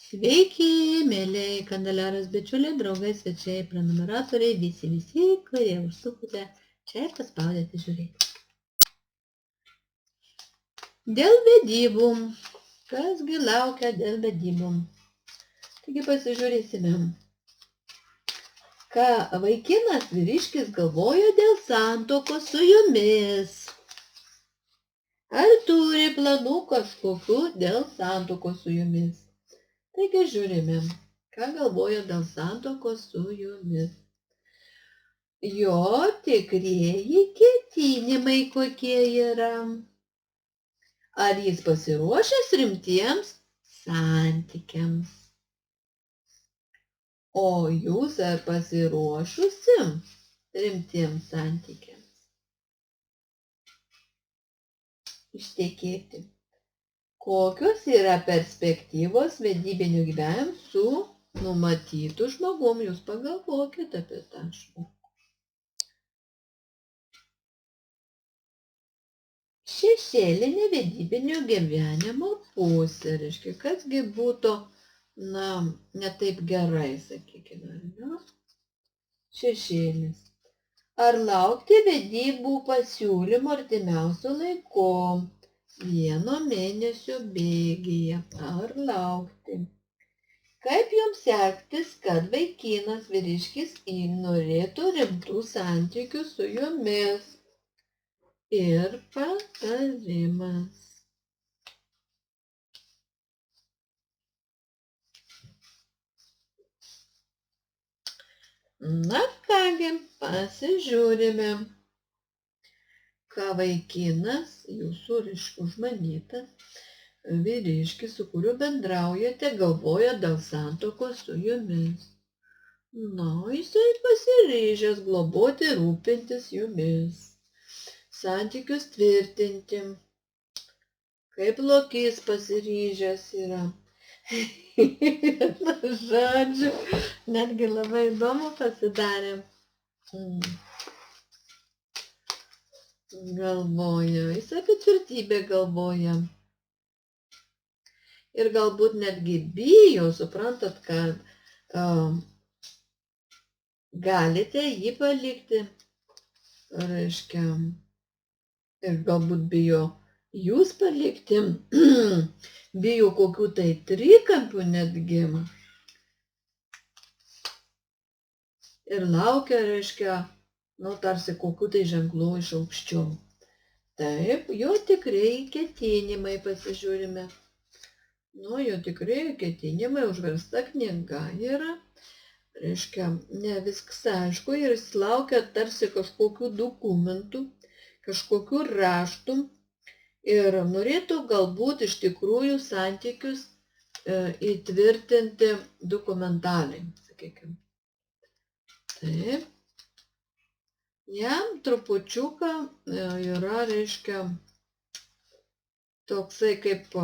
Sveiki, mėlyje Kandeliaros bičiuliai, draugai, svečiai, prenumeratoriai, visi, kurie užsukote čia ir paspaudėte žiūrėti. Dėl vedybų. Kasgi laukia dėl vedybų? Taigi pasižiūrėsime, ką vaikinas vyriškis galvoja dėl santuokos su jumis. Ar turi planų kažkokių dėl santuokos su jumis? Taigi žiūrime, ką galvoja dėl santuokos su jumis. Jo tikrieji ketinimai kokie yra. Ar jis pasiruošęs rimtiems santykiams? O jūs ar pasiruošusi rimtiems santykiams? Ištekėti. Kokios yra perspektyvos vedybinių gyvenimų su numatytu žmogum? Jūs pagalvokite apie tą žmogų. Šešėlinė vedybinio gyvenimo pusė, reiškia, kasgi būtų, ne taip gerai, sakykime, ne? Šešėlis. Ar laukti vedybų pasiūlymų artimiausiu laiku, 1 mėnesio bėgyje, ar laukti? Kaip jums sektis, kad vaikinas vyriškis norėtų rimtų santykių su jumis? Ir patarimas. Na kągi, pasižiūrime, ką vaikinas, jūsų užmanytas vyriškis, su kuriuo bendraujate, galvoja dėl santuokos su jumis. Jisai pasiryžęs globoti, rūpintis jumis. Santykius tvirtinti, kaip lokys pasiryžęs yra. Žodžiu, netgi labai įdomu pasidarė. Galvoja, jis apie tvirtybę galvoja. Ir galbūt netgi bijo, suprantat, kad galite jį palikti, reiškia, ir galbūt bijo jūs palikti, bijo kokių tai trikampių netgi. Ir laukia, reiškia, tarsi kokių tai ženklų iš aukščiau. Taip, jo tikrieji ketinimai pasižiūrime. Jo tikrieji ketinimai, užversta knyga yra. Reiškia, ne viskas aišku ir jis laukia tarsi kažkokių dokumentų, kažkokių raštų ir norėtų galbūt iš tikrųjų santykius įtvirtinti dokumentaliai, sakykime. Taip. Jam trupučiuką yra, reiškia, toksai kaip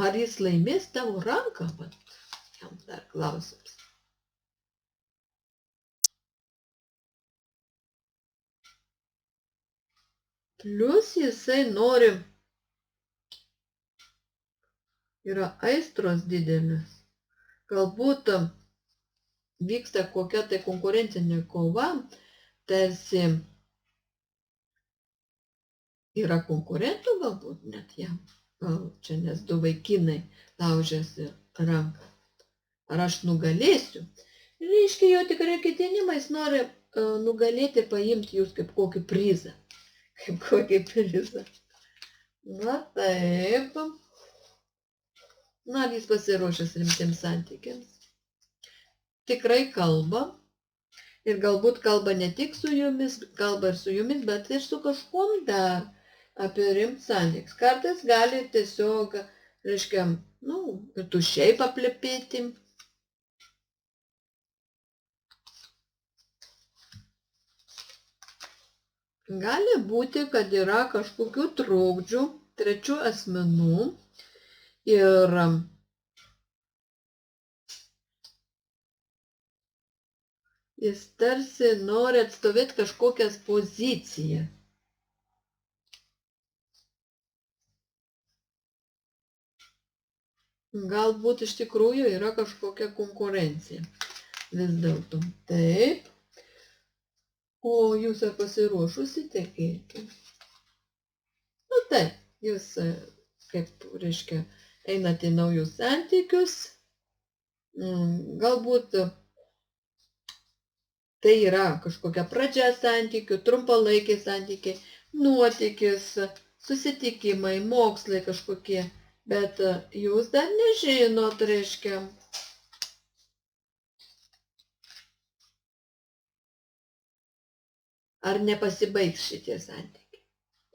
ar jis laimės tavo ranką, jam dar klausimas. Plius jisai nori, yra aistros didelis, galbūt vyksta kokia tai konkurencinė kova, tarsi yra konkurentų galbūt net jam, gal čia nes 2 vaikinai laužiasi ranką, ar aš nugalėsiu. Reiškia, jo tikrai ketinimais nori nugalėti ir paimti jūs kaip kokį prizą. Kaip kokį prizą. Na taip. Jis pasiruošęs rimtiems santykiams. Tikrai kalba. Ir galbūt kalba ne tik su jumis, kalba ir su jumis, bet ir su kažkuom dar apie rimtus santykius. Kartais gali tiesiog, reiškia, ir tuščiai paplepėti. Gali būti, kad yra kažkokių trukdžių, trečių asmenų ir jis tarsi nori atstovėti kažkokias pozicijas. galbūt iš tikrųjų yra kažkokia konkurencija. Vis dėlto. Taip. O jūs ar pasiruošusi tekėti? Nu taip, jūs kaip, reiškia, einate į naujus santykius. Galbūt tai yra kažkokia pradžia santykių, trumpalaikiai santykiai, nuotykis, susitikimai, mokslai kažkokie, bet jūs dar nežinot, reiškia, ar nepasibaigs šitie santykiai.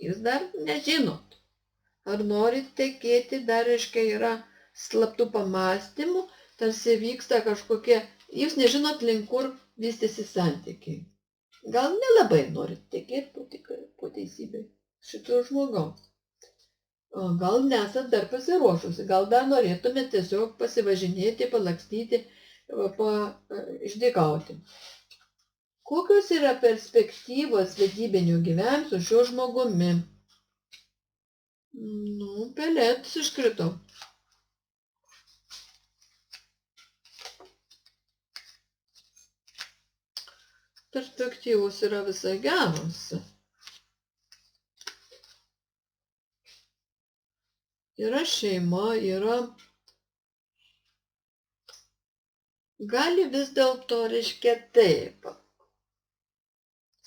Jūs dar nežinot, ar norit tekėti, dar, reiškia, yra slaptų pamastymų, tarsi vyksta kažkokie, jūs nežinot, link kur vystysi santykiai. Gal nelabai norit tekėti po teisybei šito žmogaus. Gal nesat dar pasiruošusi, gal dar norėtumėte tiesiog pasivažinėti, palakstyti, išdykauti. Kokios yra perspektyvos vedybinio gyvenimo su šiuo žmogumi? Pelėtis iškrito. Perspektyvos yra visai geros. Yra šeima, yra... Gali vis dėlto, reiškia, taip.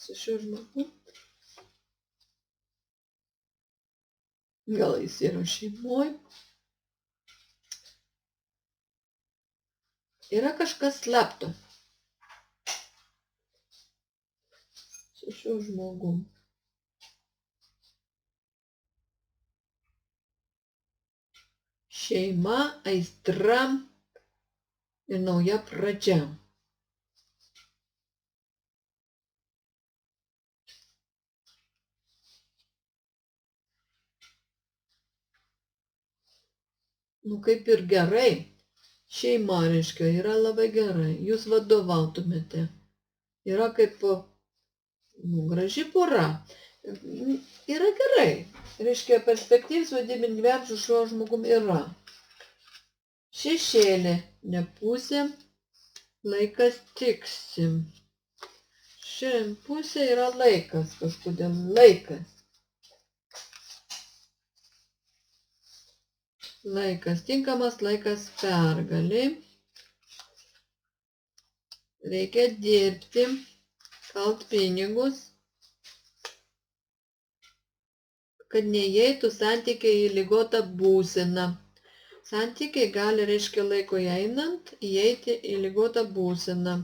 Su šiuo žmogu. Gal jis yra šeimoj. Yra kažkas slapto. Su šiuo žmogum. Šeima, aistra ir nauja pradžia. Kaip ir gerai. Šeima, reiškia, yra labai gerai. Jūs vadovautumėte. Yra kaip graži pora. Yra gerai. Reiškia, perspektyvos vadybinio gyvenimo su šiuo žmogum yra. Šešėlė nepusė, laikas tiksi. Šiandien pusė yra laikas, kažkodėl laikas. Laikas, tinkamas laikas pergaliai. Reikia dirbti, kalt pinigus, kad neįeitų santykiai į ligotą būseną. Santykiai gali, reiškia, laiko einant, įeiti į ligotą būseną.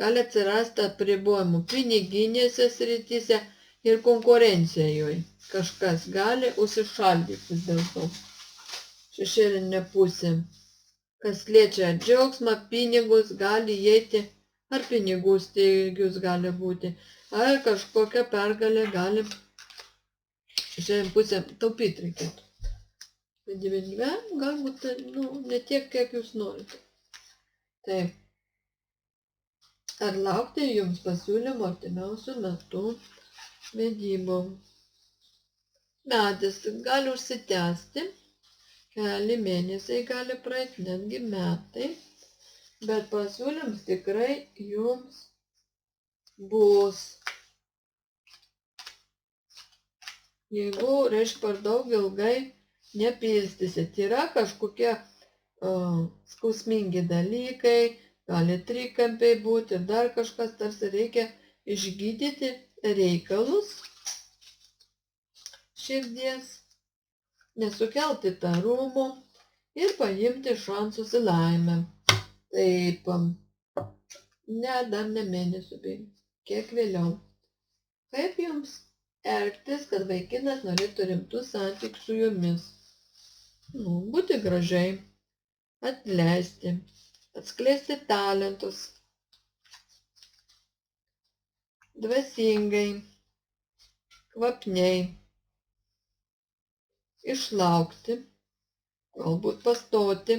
Gali atsirasti apribojimų piniginėse srityse ir konkurencijoje. Kažkas gali užsišaldyti vis dėlto. Šešėlinė pusė. Kas liečia džiaugsmą, pinigus gali įeiti, ar pinigų stygius gali būti, ar kažkokia pergalė gali šešėlinė pusė taupyti reikėtų. Vedybinį gyvenimą galbūt ne tiek, kiek jūs norite. Taip. Ar laukti jums pasiūlymo artimiausių metų vedybom? Metas gali užsitęsti, keli mėnesiai gali praeiti, netgi metai, bet pasiūlymas tikrai jums bus. Jeigu, reiškia, per daug ilgai nepilstysit, yra kažkokie skausmingi dalykai, gali trikampiai būti ir dar kažkas, tarsi reikia išgydyti reikalus širdies, nesukelti įtarumų ir paimti šansus į laimę. Taip, dar ne mėnesių, bet kiek vėliau. Kaip jums elgtis, kad vaikinas norėtų rimtų santykių su jumis? Būti gražiai, atleisti, atskleisti talentus, dvasingai, kvapniai, išlaukti, galbūt pastoti,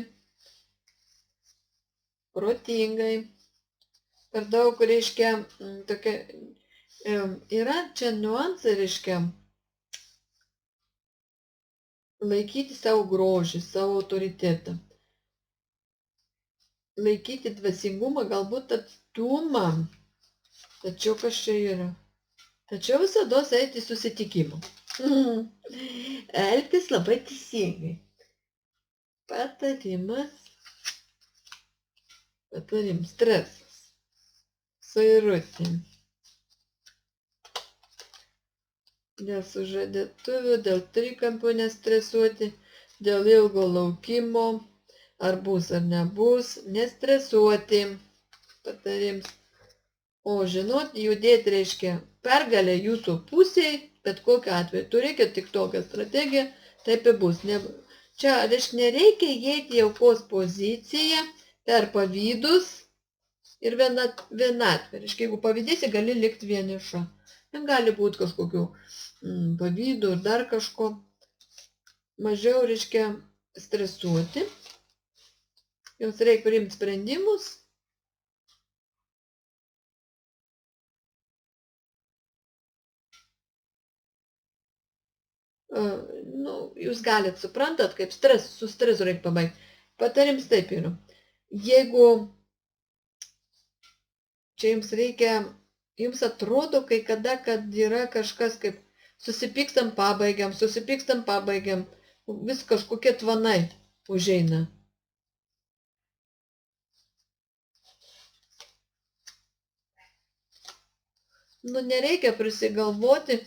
protingai, per daug, reiškia, tokia, yra čia niuansai, reiškia, laikyti savo grožį, savo autoritetą, laikyti dvasingumą, galbūt atstumą, tačiau kas čia yra? Tačiau visada eiti į susitikimą. Elgtis labai teisingai. Patarimas, stresas, suirutė. Dėl sužadėtuvių, dėl trikampio nestresuoti, dėl ilgo laukimo, ar bus ar nebus, nestresuoti. Patarims. O žinot, judėti reiškia pergalė jūsų pusėje, bet kokiu atveju. Turėkit tik tokią strategiją, taip ir bus. Čia, reiškia, nereikia įeiti į aukos poziciją per pavydus ir vienatvę. Reiškia, jeigu pavydėsi, gali likti vieniša. Ten gali būti kažkokių pavydų ir dar kažko. Mažiau, reiškia, stresuoti. Jums reikia priimti sprendimus. Jūs galit suprantat, kaip su stresu reikia pabaigti. Patarims taip yra. Jeigu čia jums atrodo kai kada, kad yra kažkas kaip susipykstam pabaigiam, vis kažkokie tvanai užeina. Nereikia prisigalvoti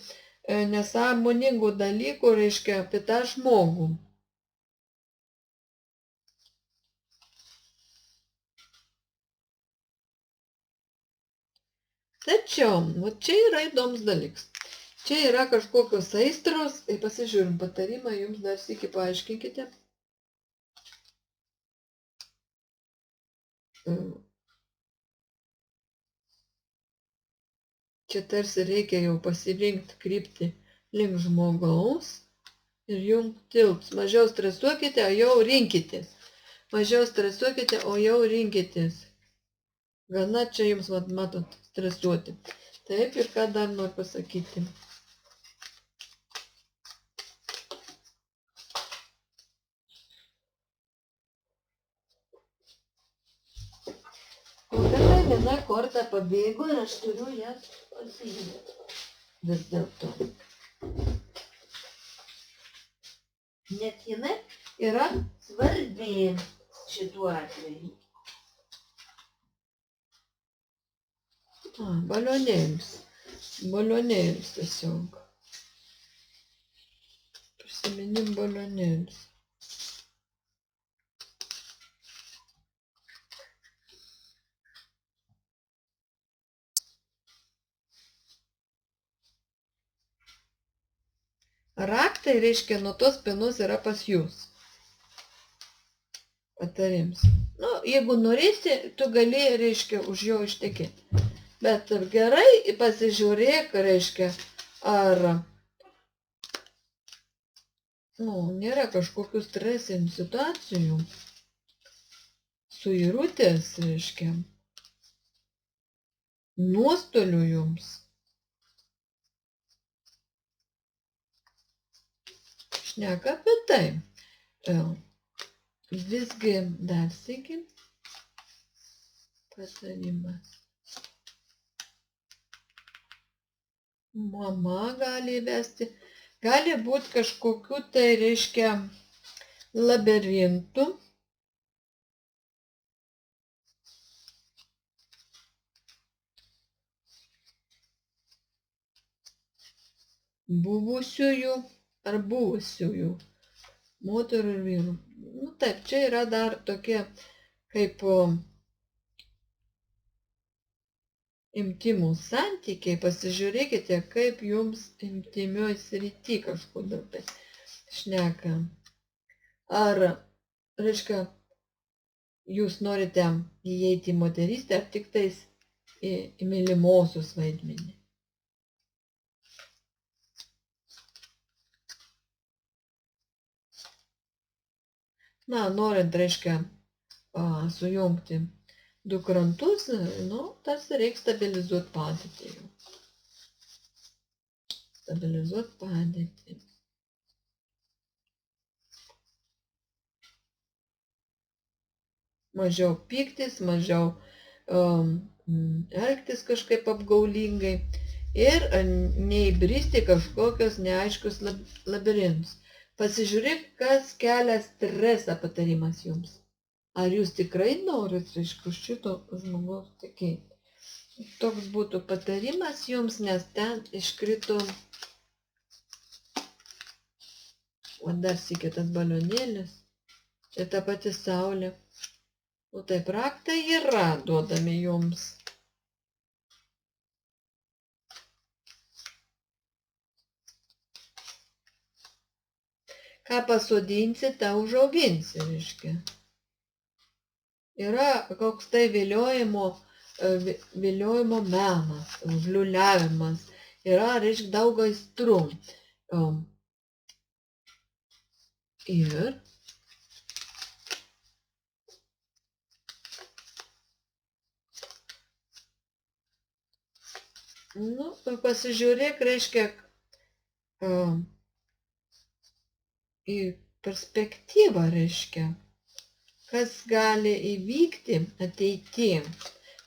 nesąmoningų dalykų, reiškia, apie tą žmogų. Tačiau, čia yra įdomus dalykas. Čia yra kažkokios aistros, tai pasižiūrim patarimą, jums dar sykį paaiškinkite. Čia tarsi reikia jau pasirinkti kryptį link žmogaus ir jums tilps. Mažiau stresuokite, o jau rinkitės. Mažiau stresuokite, o jau rinkitės. Gana čia jums, matot, stresuoti. Taip, ir ką dar noriu pasakyti. Viena korta pabėgo ir aš turiu jas pasiimti. Vis dėlto. Net jinai yra svarbi šituo atveju. Balionėlis. Balionėlis tiesiog. Prisiminim balionėlis. Raktai, reiškia, nuo tos spynos yra pas jūs. Patarims. Jeigu norėsi, tu gali, reiškia, už jo ištekėti. Bet gerai pasižiūrėk, reiškia, ar nėra kažkokių stresinių situacijų. Suirutės, reiškia, nuostolių jums. Šneka apie tai. Visgi dar sykį patarimas. Mama gali įvesti, gali būti kažkokių tai, reiškia, labirintų. Buvusiųjų ar buvusiųjų moterų ir vyrų. Taip, čia yra dar tokie kaip intimūs santykiai. Pasižiūrėkite, kaip jums intimioj srity kažkodėl tai šneka. Ar, reiškia, jūs norite įeiti į moterystę, ar tik tais į mylimosios vaidmenį. Norint, reiškia, sujungti du krantus, tarsi reikia stabilizuoti padėtį. Stabilizuoti padėtį. mažiau pyktis, mažiau elgtis kažkaip apgaulingai ir neįbristi kažkokios neaiškius labirintus. Pasižiūrėk, kas kelia stresą patarimas jums. Ar jūs tikrai norit, reiškia, šito žmogaus tikėti? Toks būtų patarimas jums, nes ten iškrito, o dar sykį tas balionėlis ir ta pati saulė. O taip raktai yra duodami jums. Ką pasodinsi, tą užauginsi, reiškia. Yra koks tai viliojimo menas, užliuliavimas. Yra, reiškia, daug aistrų. Ir pasižiūrėk, reiškia, į perspektyvą, reiškia, kas gali įvykti ateityje,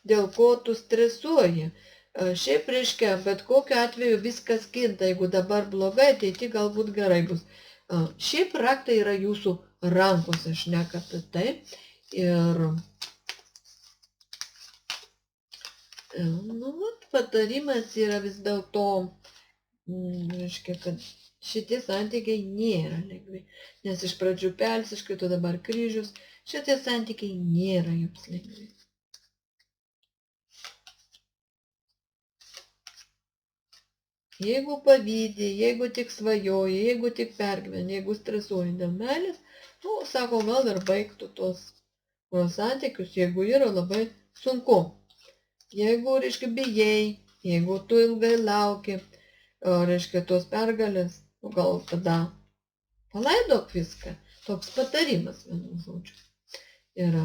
dėl ko tu stresuoji. Šiaip, reiškia, bet kokiu atveju viskas kinta, jeigu dabar blogai, ateity galbūt gerai bus. Šiaip raktai yra jūsų rankose, aš šneka apie tai. Ir patarimas yra vis dėlto, reiškia, kad šitie santykiai nėra lengvi. Nes iš pradžių pelsis, iškrito dabar kryžius, šitie santykiai nėra jums lengvi. Jeigu pavydį, jeigu tik svajoji, jeigu tik pergyveni, jeigu stresuoji dėl meilės, sako, gal ir baigtų tos santykius, jeigu yra labai sunku. Jeigu, reiškia, bijai, jeigu tu ilgai lauki, reiškia, tos pergalės, gal tada palaidok viską. Toks patarimas, vienu žodžiu, yra.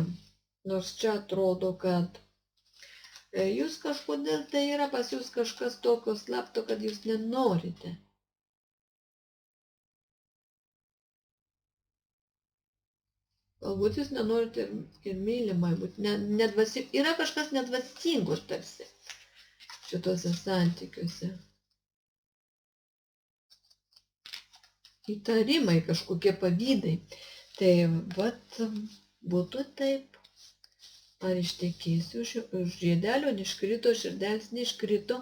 Nors čia atrodo, kad jūs kažkodėl tai yra pas jūs kažkas tokio slapto, kad jūs nenorite. Galbūt jūs nenorite ir mylimai būti, yra kažkas nedvasingo tarsi šituose santykiuose. Įtarimai, kažkokie pavydai. Tai vat būtų taip. Ar ištekėsiu už žiedelio, neiškrito, širdelis neiškrito,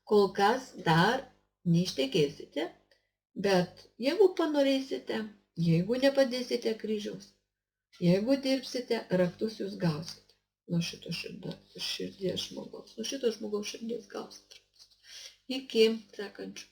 kol kas dar neištekėsite. Bet jeigu panorėsite, jeigu nepadėsite kryžiaus, jeigu dirbsite, raktus jūs gausite. Nuo šito širdies žmogaus. Nuo šito žmogaus širdies gausite. Iki sekančių.